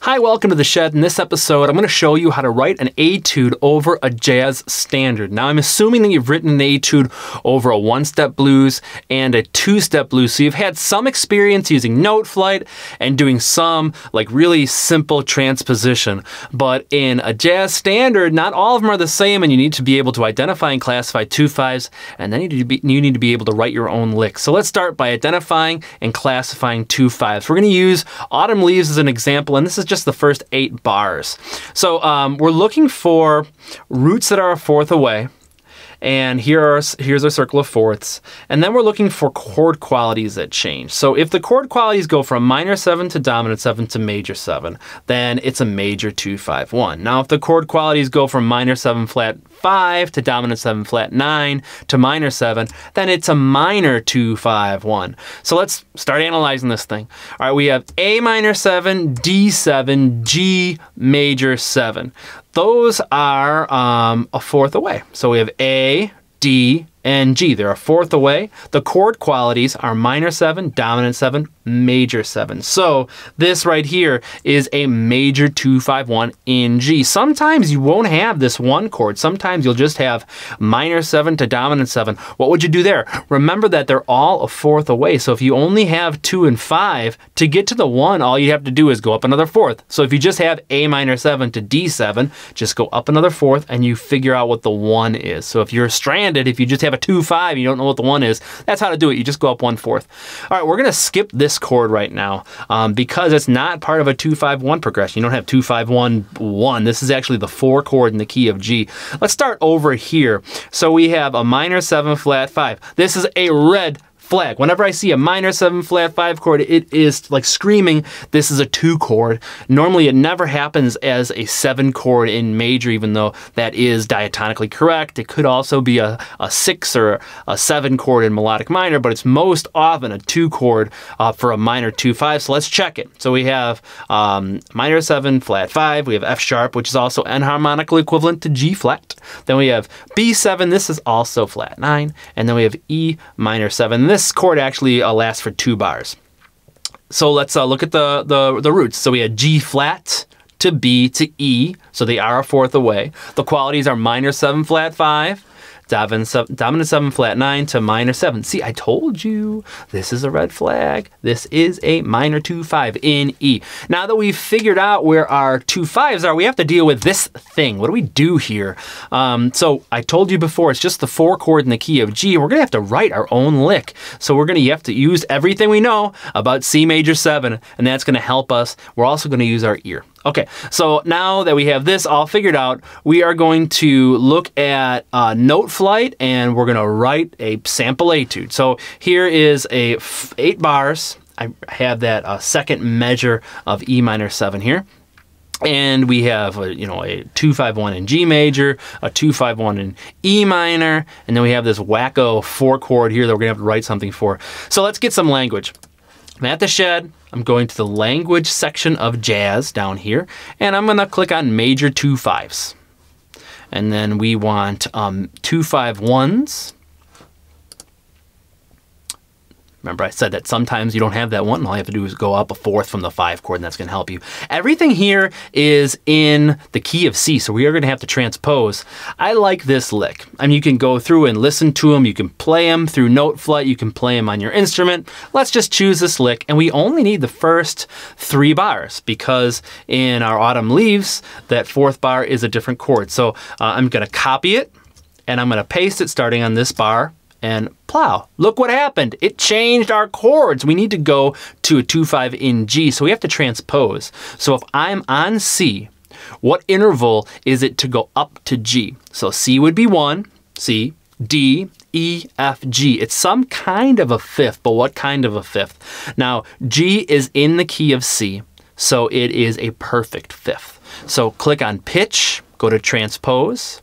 Hi, welcome to the Shed. In this episode, I'm going to show you how to write an etude over a jazz standard. Now, I'm assuming that you've written an etude over a one-step blues and a two-step blues, so you've had some experience using Noteflight and doing some like really simple transposition. But in a jazz standard, not all of them are the same, and you need to be able to identify and classify 2/5s, and then you need to be able to write your own lick. So let's start by identifying and classifying 2/5s. We're going to use Autumn Leaves as an example, and this is just the first 8 bars. So we're looking for roots that are a fourth away. And here's our circle of fourths. And then we're looking for chord qualities that change. So if the chord qualities go from minor 7 to dominant 7 to major 7, then it's a major 2/5-1. Now if the chord qualities go from minor 7 flat 5 to dominant 7 flat 9 to minor 7, then it's a minor 2/5-1. So let's start analyzing this thing. All right, we have A minor 7, D7, G major 7. Those are a fourth away. So we have A, D, and G. They're a fourth away. The chord qualities are minor 7, dominant 7, major 7. So this right here is a major 2/5-1 in G. Sometimes you won't have this one chord. Sometimes you'll just have minor 7 to dominant 7. What would you do there? Remember that they're all a fourth away. So if you only have 2 and 5, to get to the 1, all you have to do is go up another fourth. So if you just have A minor 7 to D7, just go up another fourth and you figure out what the 1 is. So if you're stranded, if you just have a 2/5, you don't know what the 1 is, that's how to do it. You just go up 1/4. All right, we're going to skip this chord right now because it's not part of a 2/5-1 progression. You don't have 2/5-1-1. This is actually the 4 chord in the key of G. Let's start over here. So we have a minor 7 flat 5. This is a red flag. Whenever I see a minor 7 flat 5 chord, it is like screaming, this is a 2 chord. Normally it never happens as a 7 chord in major, even though that is diatonically correct. It could also be a 6 or a 7 chord in melodic minor, but it's most often a 2 chord for a minor 2/5. So let's check it. So we have minor 7 flat 5. We have F sharp, which is also enharmonically equivalent to G flat. Then we have B7. This is also flat 9. And then we have E minor 7. This chord actually lasts for 2 bars. So let's look at the roots. So we had G flat to B to E, so they are a fourth away. The qualities are minor 7 flat 5, dominant 7 flat 9 to minor 7. See, I told you, this is a red flag. This is a minor 2/5 in E. Now that we've figured out where our 2/5s are, we have to deal with this thing. What do we do here? So I told you before, it's just the 4 chord in the key of G. We're gonna have to write our own lick. So you have to use everything we know about C major 7, and that's gonna help us. We're also gonna use our ear. Okay, so now that we have this all figured out, we are going to look at Noteflight, and we're going to write a sample etude. So here is 8 bars. I have that second measure of E minor 7 here. And we have a 2/5-1 in G major, a 2/5-1 in E minor, and then we have this wacko 4 chord here that we're going to have to write something for. So let's get some language. I'm at the Shed. I'm going to the language section of jazz down here, and I'm going to click on major 2/5s. And then we want 2/5-1s. Remember, I said that sometimes you don't have that 1, and all you have to do is go up a fourth from the 5 chord, and that's going to help you. Everything here is in the key of C, so we are going to have to transpose. I like this lick. I mean, you can go through and listen to them. You can play them through Noteflight. You can play them on your instrument. Let's just choose this lick, and we only need the first 3 bars because in our Autumn Leaves, that 4th bar is a different chord. So I'm going to copy it, and I'm going to paste it starting on this bar, and plow. Look what happened. It changed our chords. We need to go to a 2/5 in G, so we have to transpose. So if I'm on C, what interval is it to go up to G? So C would be 1, C, D, E, F, G. It's some kind of a 5th, but what kind of a 5th? Now, G is in the key of C, so it is a perfect 5th. So click on pitch, go to transpose.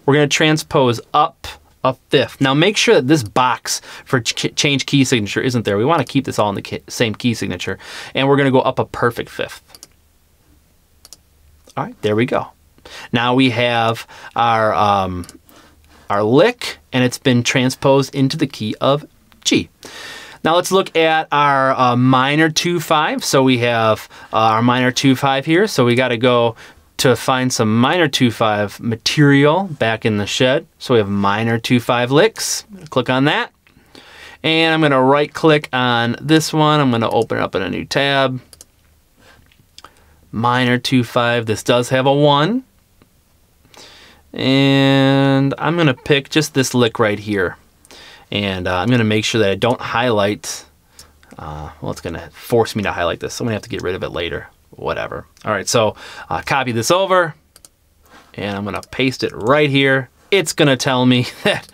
We're going to transpose up a 5th. Now make sure that this box for change key signature isn't there. We want to keep this all in the same key signature. And we're going to go up a perfect 5th. All right, there we go. Now we have our lick, and it's been transposed into the key of G. Now let's look at our minor 2-5. So we have our minor 2-5 here. So we got to go to find some minor 2-5 material back in the shed. So we have minor 2-5 licks. Click on that. And I'm going to right click on this one. I'm going to open it up in a new tab. Minor 2-5. This does have a 1. And I'm going to pick just this lick right here. And I'm going to make sure that I don't highlight. Well, it's going to force me to highlight this. So I'm going to have to get rid of it later. Whatever. All right, so copy this over. And I'm going to paste it right here. It's going to tell me that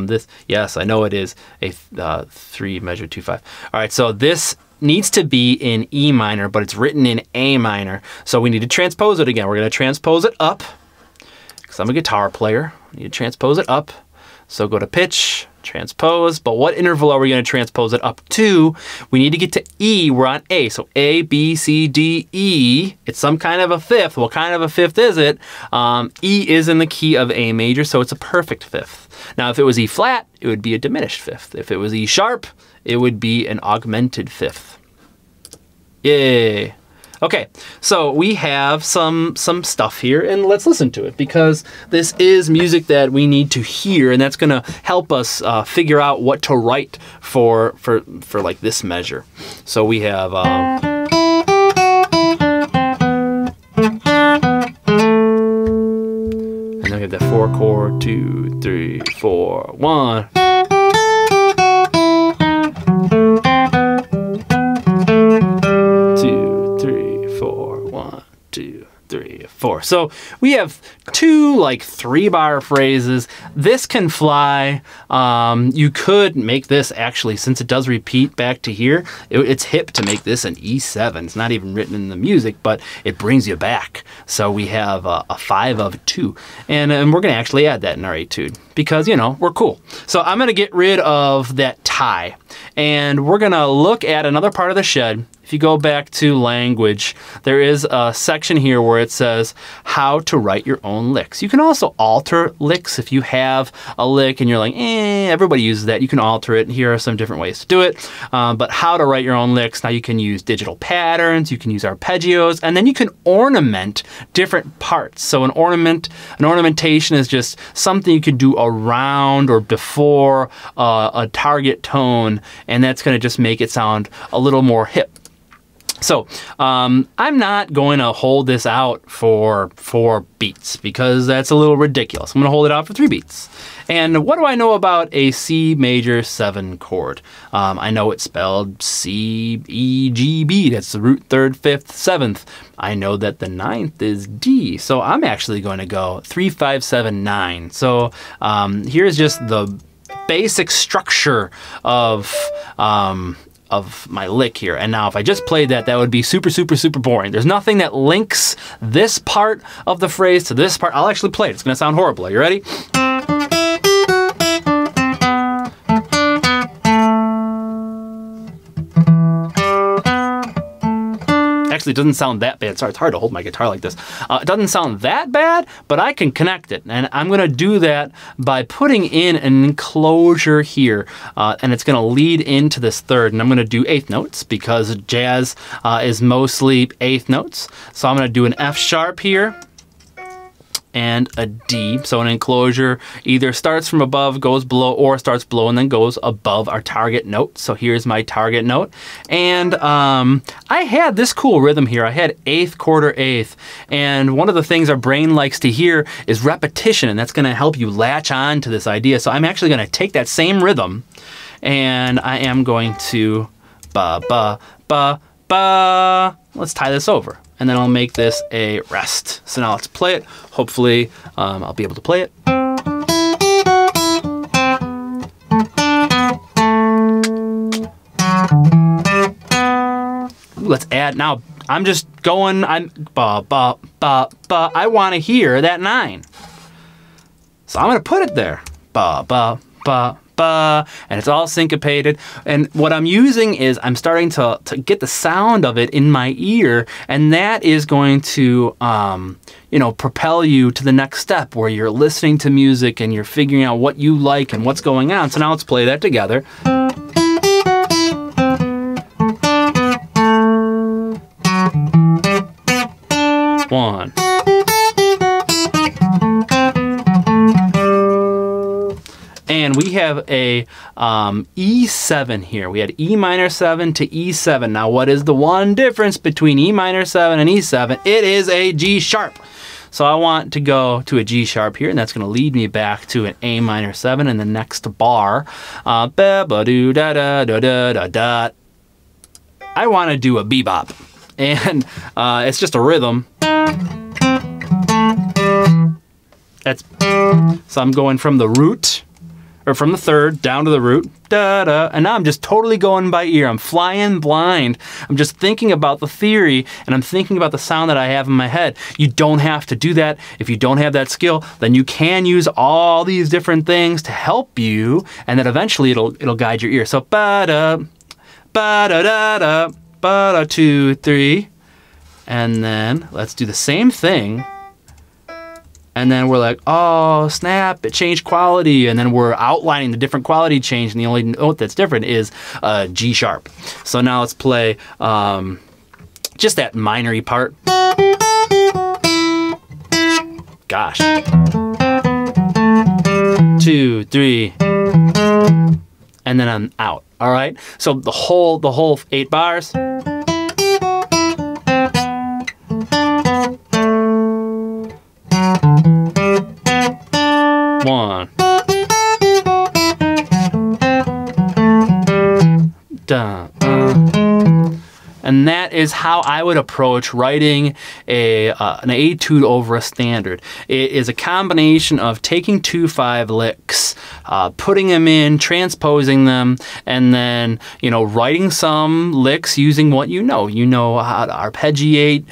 this, yes, I know it is a 3 measure 2-5. All right, so this needs to be in E minor, but it's written in A minor. So we need to transpose it again. We're going to transpose it up. Because I'm a guitar player, I need to transpose it up. So go to pitch, transpose, but what interval are we going to transpose it up to? We need to get to E, we're on A. So A, B, C, D, E. It's some kind of a fifth. What kind of a fifth is it? E is in the key of A major, so it's a perfect fifth. Now if it was E flat, it would be a diminished fifth. If it was E sharp, it would be an augmented fifth. Yay. Okay, so we have some stuff here, and let's listen to it, because this is music that we need to hear, and that's going to help us figure out what to write for like this measure. So we have and then we have that 4 chord, 2, 3, 4, 1. So we have 2 like 3-bar phrases. This can fly. You could make this actually, since it does repeat back to here, it's hip to make this an E7. It's not even written in the music, but it brings you back. So we have a 5 of 2. And we're going to actually add that in our etude because, you know, we're cool. So I'm going to get rid of that tie. And we're going to look at another part of the shed. If you go back to language, there is a section here where it says how to write your own licks. You can also alter licks. If you have a lick and you're like, everybody uses that, you can alter it. Here are some different ways to do it. But how to write your own licks, now you can use digital patterns, you can use arpeggios, and then you can ornament different parts. So an ornamentation is just something you can do around or before a target tone, and that's going to just make it sound a little more hip. So I'm not going to hold this out for 4 beats because that's a little ridiculous. I'm going to hold it out for 3 beats. And what do I know about a C major 7 chord? I know it's spelled C, E, G, B. That's the root 3rd, 5th, 7th. I know that the 9th is D. So I'm actually going to go 3, 5, 7, 9. So here's just the basic structure of my lick here. And now if I just played that, that would be super, super, super boring. There's nothing that links this part of the phrase to this part. I'll actually play it. It's going to sound horrible. Are you ready? Actually, it doesn't sound that bad. Sorry, it's hard to hold my guitar like this. It doesn't sound that bad, but I can connect it. And I'm going to do that by putting in an enclosure here. And it's going to lead into this 3rd. And I'm going to do 8th notes because jazz is mostly 8th notes. So I'm going to do an F sharp here and a D. So an enclosure either starts from above, goes below, or starts below and then goes above our target note. So here's my target note. And I had this cool rhythm here. I had 8th, quarter, 8th. And one of the things our brain likes to hear is repetition, and that's going to help you latch on to this idea. So I'm actually going to take that same rhythm and I am going to ba, ba, ba, ba. Let's tie this over. And then I'll make this a rest. So now let's play it. Hopefully I'll be able to play it. Let's add, now I'm just going, I'm ba, ba, ba, ba. I want to hear that 9. So I'm going to put it there. Ba, ba, ba, ba, and it's all syncopated. And what I'm using is I'm starting to get the sound of it in my ear, and that is going to you know, propel you to the next step where you're listening to music and you're figuring out what you like and what's going on. So now let's play that together. 1. And we have a E7 here. We had E minor 7 to E7. Now, what is the one difference between E minor 7 and E7? It is a G sharp. So I want to go to a G sharp here, and that's going to lead me back to an A minor 7 in the next bar. I want to do a bebop, and it's just a rhythm. So I'm going from the root, or from the third down to the root, and now I'm just totally going by ear. I'm flying blind. I'm just thinking about the theory, and I'm thinking about the sound that I have in my head. You don't have to do that. If you don't have that skill, then you can use all these different things to help you, and then eventually it'll guide your ear. So ba-da, ba-da-da-da, ba-da, 2, 3, and then let's do the same thing. And then we're like, oh, snap, it changed quality. And then we're outlining the different quality change. And the only note that's different is G sharp. So now let's play just that minor-y part. Gosh. 2, 3. And then I'm out. All right. So the whole 8 bars. 1. Dun. And that is how I would approach writing an etude over a standard. It is a combination of taking 2/5 licks, putting them in, transposing them, and then writing some licks using what you know. You know how to arpeggiate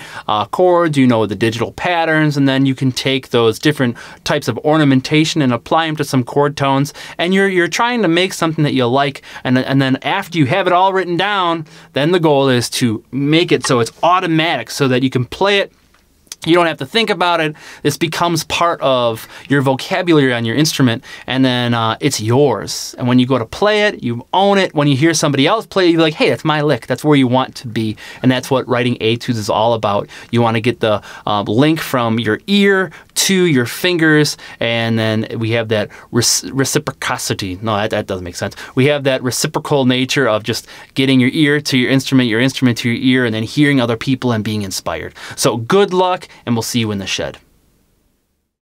chords. You know the digital patterns, and then you can take those different types of ornamentation and apply them to some chord tones. And you're trying to make something that you like. And then after you have it all written down, then the goal is to make it so it's automatic so that you can play it. You don't have to think about it. This becomes part of your vocabulary on your instrument, and then it's yours. And when you go to play it, you own it. When you hear somebody else play it, you're like, hey, that's my lick. That's where you want to be. And that's what writing etudes is all about. You want to get the link from your ear to your fingers, and then we have that reciprocity. No, that doesn't make sense. We have that reciprocal nature of just getting your ear to your instrument to your ear, and then hearing other people and being inspired. So good luck, and we'll see you in the shed.